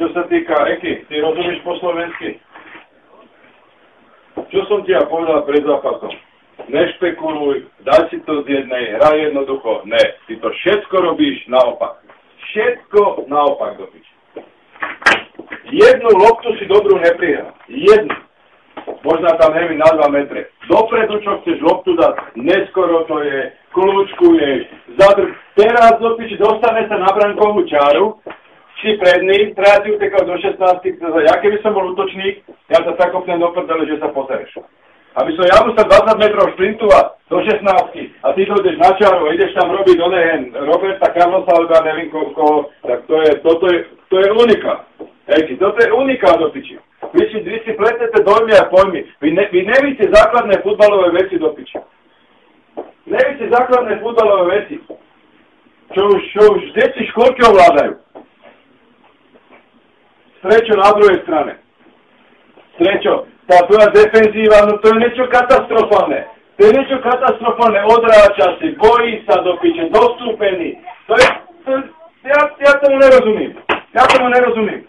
čo sa týka Eky, ty rozumieš po slovensky? Čo som ti ja povedal pred zápasom? Nešpekuluj, daj si to z jednej, hraj jednoducho. Ne, ty to všetko robíš naopak. Všetko naopak dopič. Jednu loptu si dobrú neprihral. Jednu. Možná tam neviem na 2 metre. Dopredu, čo chceš loptu dať, neskoro to je, kľúčkuješ, zadrž. Teraz dopič, dostane sa na brankovú čáru, si predný, treba si utekal do 16, ja keby som bol útočník, ja sa tak opnem do prdele, že sa posereš. Aby som ja musel 20 metrov šprintovať do 16 a ty dojdeš na čaru a ideš tam robiť Roberta Carlosa alebo ja neviem koho, tak to je unikát. Toto je unikát do piči. Vy si pletete dojmy a pojmy. Vy nevíte základné futbalové veci do piči. Nevíte základné futbalové veci. Čo už deti školky ovládajú. Strečo na druhej strane. Strečo, tá tvoja defenzíva, no to je niečo katastrofálne. To je niečo katastrofálne, odráča si, bojí sa do piče, dostúpený. Ja tomu nerozumím.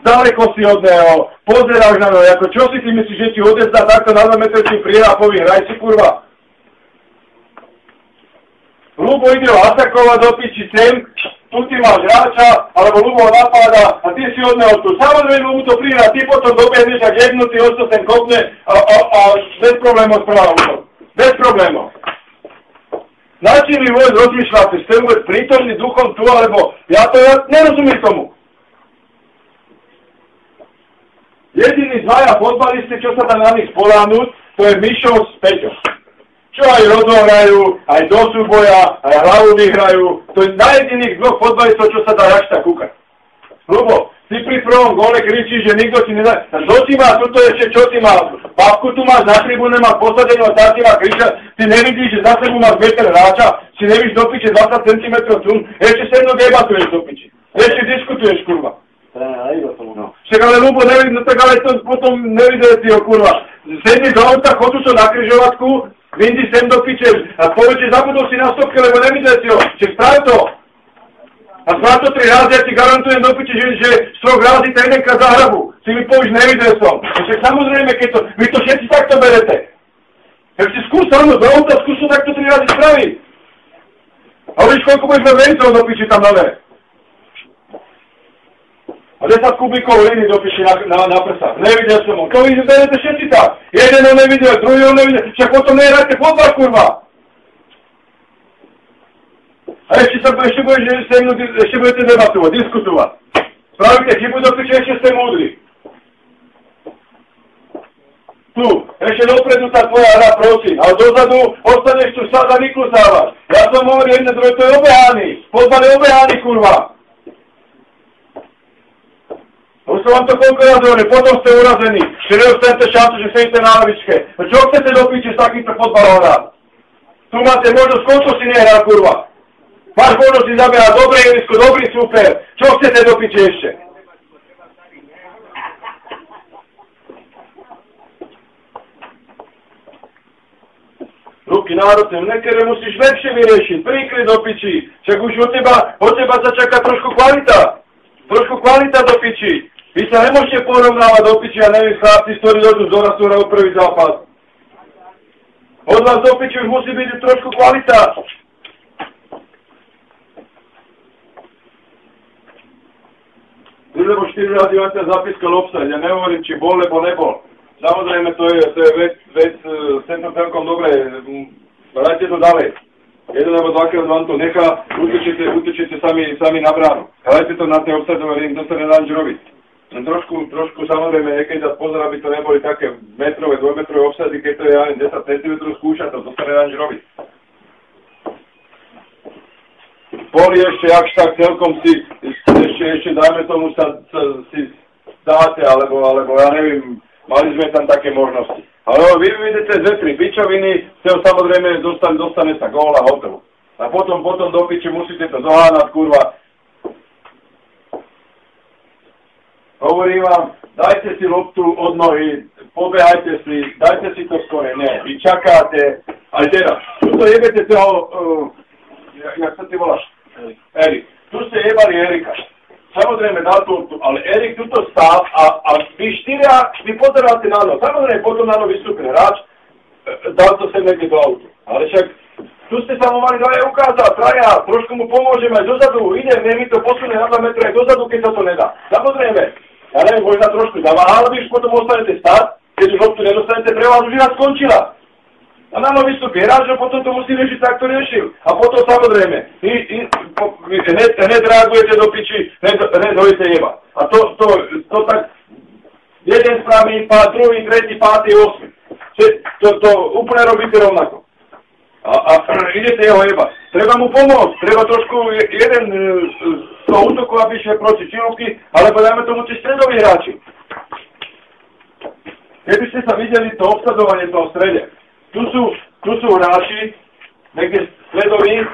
Daleko si od neho, pozeráš na neho, ako čo si ty myslíš, že ti odezdá takto na 2 metre ti prieľa a povie, hraj si kurva. Ľubo ide ho atakovať do piči sem, tu ty máš hráča, alebo Ľubo napáda a ty si od neho tu. Samozrejme mu to prihra, ty potom dobehneš a jednutý osto sem kopne a bez problémov správa útok. Bez problémov. Na čím vy vôbec rozmýšľate? Ste vôbec prítomný duchom tu, alebo ja nerozumiem tomu. Jediní dvaja fotbalisti, čo sa tam na nich spoľahnúť, to je Mišo s Peťom. Čo aj rozohrajú, aj do súboja, aj hlavu vyhrajú. To je na jediných 2 fotbalistov, čo sa dá račta kúkať. Ľubo, ty pri prvom góle kričíš, že nikto ti nedá. Čo ti má, tuto ešte, čo ty má? Babku tu máš na tribúne, máš posadenú a tá ti má kričať. Ty nevidíš, že za sebou máš meter hráča, si nevíš do piče 20 cm tún, ešte se mnou debatuješ do piče. Ešte diskutuješ, kurva. No. Však ale Ľubo, no tak ale to potom nevidie si ho, kurva. Sedni do auta, chodu čo na križovatku, vyndi sem do piče a povedz, že zabudol si na stopke, lebo nevidie si ho. Však sprav to. A sprav to 3 razy, ja ti garantujem do piče, že z 3 razy to jedenkrát za hrabu. Si mi povieš, nevidel som. Však samozrejme, keď to, vy to všetci takto berete. Tak si skús samo do auta, skús to takto 3 razy spraviť. A víš, koľko budeš mať vencov do piči tam na vere. A 10 kubíkov hliny dopíši na prsách. Nevidel som ho. To vy berete všetci tak. Jeden ho nevidel, druhý ho nevidel. Však potom nehrajte fotbal, kurva. A ešte budete debatovať, diskutovať. Spravíte chybu dopíši, ešte ste múdri. Tu, ešte dopredu tá tvoja hra, prosím. Ale dozadu ostaneš tu sa a vyklusávaš. Ja som hovoril jedno druhé, to je obehaný. Fotbal je obehaný, kurva. Už som vám to koľko hovoril, potom ste urazení, že nedostanete šancu, že sedíte na lavičke. No čo chcete do piči s takýmto fotbalom hrať? Tu máte možnosť, koľko si nehral, kurva. Máš možnosť si zaberať dobré ihrisko, dobrý super. Čo chcete do piči ešte? Ruky národné, niekedy musíš lepšie vyriešiť, príkryť do piči. Však už od teba sa čaká trošku kvalita. Trošku kvalita do piči. Vy sa nemôžete porovnávať do piči, ja neviem, chlapci, ktorí dojdú z Orasúra o prvý zápas. Od vás do piči už musí byť trošku kvalita. Lebo 4 razy vám sa zapískal obsať, ja nehovorím, či bol, lebo nebol. Samozrejme, to je vec sem to celkom dobre, vrajte to ďalej. 1 alebo 2-krát vám to nechá, utečete sami na bránu. Hrajte to na tej obsadzovanie, to sa nedá nič robiť. Trošku samozrejme, niekedy dať pozor, aby to neboli také metrové, 2-metrové obsady, keď to je 10 cm skúša, to sa nedá nič robiť. Boli ešte, akž tak celkom si, ešte dajme tomu si dáte, alebo ja neviem, mali sme tam také možnosti. Ale vy vidíte 2-3 pičoviny, ste ho samozrejme dostane sa gól a hotovo. A potom do piče musíte to dohánať, kurva. Hovorím vám, dajte si loptu od nohy, pobehajte si, dajte si to skore. Ne, vy čakáte. Aj teraz, tuto jebete toho, jak sa ty voláš? Erik. Tu ste jebali Erika. Samozrejme dal tu, ale Erik tu stav a vy pozeráte na no. Samozrejme, potom na no vystúpil hráč, dal to sem niekde do autu. Ale však tu ste sa mu mali dvaja ukázať, traja, trošku mu pomôžeme aj dozadu, ide, mi to posunie na 2 metre aj dozadu, keď sa to nedá. Samozrejme, ja neviem, možno trošku zaváhal, ale už potom ostanete stáť, keď už loptu nedostanete, pre vás už iná skončila. A na no vystúpi hráč, že potom to musí riešiť tak, to riešil. A potom samozrejme, hneď reagujete do piči, hneď hojíte jeba. A to tak, jeden správny pád, druhý, tretí, pátý, 8. To úplne robíte rovnako. A idete jeho jeba. Treba mu pomôcť, treba trošku jeden z toho útoku, aby išiel proti Čilúky, alebo dajme tomu tie stredoví hráči. Keby ste sa videli to obsadzovanie v tom strede, tu sú hráči, niekde stredoví,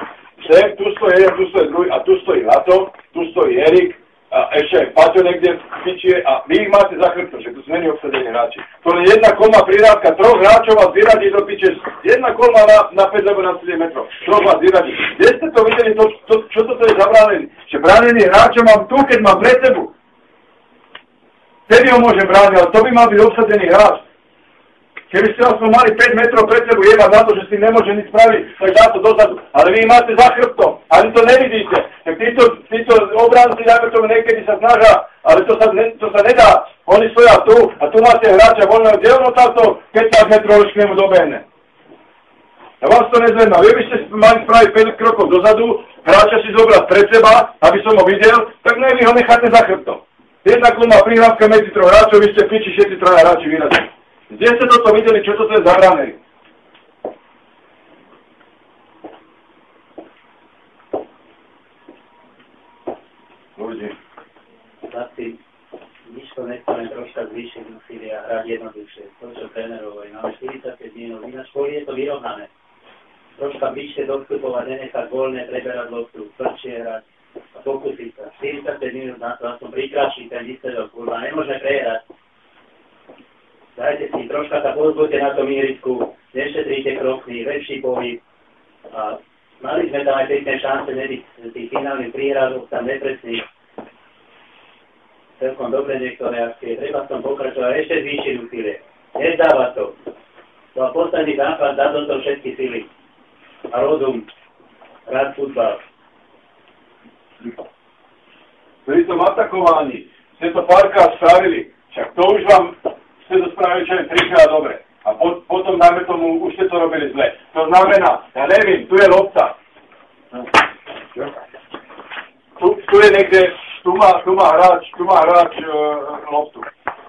tu stojí jeden, tu stojí druhý, a tu stojí Lato, tu stojí Erik, a ešte aj Paťo niekde pičie, a vy ich máte za chrbtom, že tu sú není obsadení hráči. To je jedna kolma prirádka, 3 hráčov vás vyradí do piče, jedna kolma na 5 alebo na 7 metrov, 3 vás vyradí. Kde ste to videli, čo toto je za bránený? Že bránený hráčom mám tu, keď mám pred sebu. Vtedy ho môžem brániť, ale to by mal byť obsadený hráč. Keby ste aspoň mali 5 metrov pred sebou jebať za to, že si nemôže nič spraviť, tak dá to dozadu. Ale vy máte za chrbtom, ani to nevidíte. Tak títo obránci, dajme tomu, niekedy sa snažia, ale to sa nedá. Oni stoja tu a tu máte hráča voľného, kde ono táto 15 metrov už k nemu dobehne. A vás to nezvedná. Vy by ste mali spraviť 5 krokov dozadu, hráča si zobrať pred seba, aby som ho videl, tak ne, vy ho necháte za chrbtom. Jedna kluma prihrávka medzi 3 hráčov, vy ste piči, všetci 3 hráči vyrazili. Kde ste toto videli, čo toto je za bránery? Ľudí. Chlapci, nič to nechceme troška zvýšiť úsilie a hrať jednoduchšie. To, čo trénerovali. Máme 45 minút. Ináč kvôli je to vyrovnané. Troška bližšie dostupovať, nenechať voľne, preberať loptu, tvrdšie hrať a pokúsiť sa. 45 minút na to, aspoň prikračiť ten výsledok, kurva. Nemôžeme prehrať. Dajte si, troška sa pozbuďte na tom ihrisku, nešetrite krokmi, väčší pohyb. A mali sme tam aj pekné šance, nebyť tých finálnych príhradov, tam nepresných. Celkom dobre niektoré akcie, treba v tom pokračovať, ešte zvýšiť úsilie. Nezdáva to. To a posledný základ, dá do toho všetky sily. A rozum, rád futbal. Pri tom atakovaní ste to párkrát spravili, však to už vám ste to spravili čo je 3-krát dobre. A potom, dáme tomu, už ste to robili zle. To znamená, ja neviem, tu je lopta. Tu je niekde, tu má hráč loptu.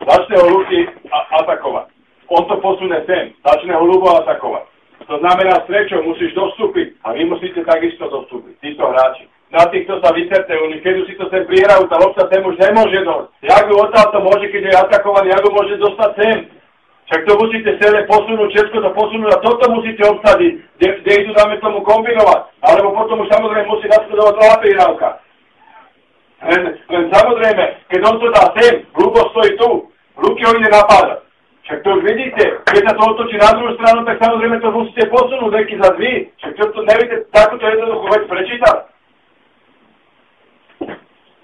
Začne ho Luky atakovať. On to posunie sem, začne ho Ľubo atakovať. To znamená, strečo, musíš dostúpiť a vy musíte takisto dostúpiť, títo hráči. Na týchto sa vyserte, oni keď si to sem prihrajú, tá lopta sem už nemôže dosť. Jak ju odtáto môže, keď je atakovaný, jak ju môže dostať sem. Však to musíte celé posunúť, všetko to posunúť a toto musíte obsadiť, kde idú dáme tomu kombinovať. Alebo potom už samozrejme musí nasledovať druhá prihrávka. Len samozrejme, keď on to dá sem, Ľubo stojí tu, Luky ho ide napádať. Však to už vidíte, keď sa to otočí na druhú stranu, tak samozrejme to musíte posunúť, nejaký za dví. Však to neviete takúto jednoduchú vec prečítať.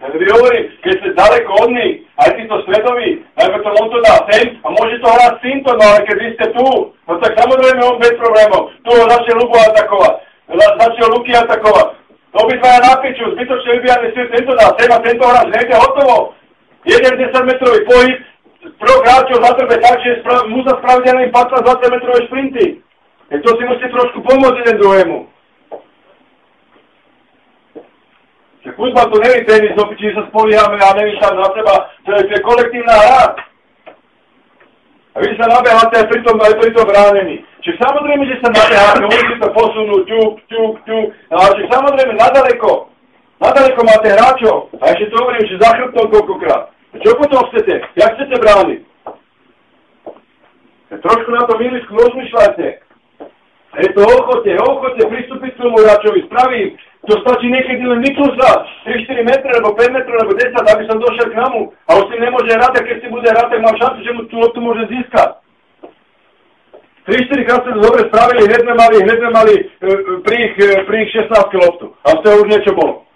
Vy hovorím, keď ste ďaleko od nich, aj títo svetoví, najmä to on to dá sem a môže to hrať s týmto, no ale keď vy ste tu, no tak samozrejme on bez problémov. Tu ho začne Ľubo atakovať, začne Luky atakovať. Obidvaja na piču, zbytočne vybíjane si tento dá sem a tento hráč nejde hotovo. Jeden 10-metrový pohyb, 3 hráčov zatrbe tak, že musia spraviť len 15-20 metrové šprinty. Tak to si musíte trošku pomôcť jeden druhému. Futbal to nevie tenis, či sa spoliehame a neviem tam za seba, to je kolektívna hra. A vy sa nabeháte aj pri tom bránení. Čiže samozrejme, že sa nabeháte, môžete to posunúť, ťuk, ale že samozrejme nadaleko máte hráčov. A ešte to hovorím, že za chrbtom koľkokrát. Čo potom chcete? Jak chcete brániť? Trošku na tom ihrisku rozmýšľajte. Je to ochote pristúpiť k tomu hráčovi, spravím. To stačí niekedy len vyklúsať 3-4 metre, alebo 5 metrov, alebo 10, aby som došiel k namu. A už si nemôže hrať, a keď si bude hrať, tak mám šancu, že mu tú loptu môže získať. 3-4 krát ste to dobre spravili, hneď sme mali pri ich 16 loptu. A z toho už niečo bolo.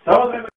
Samozrejme.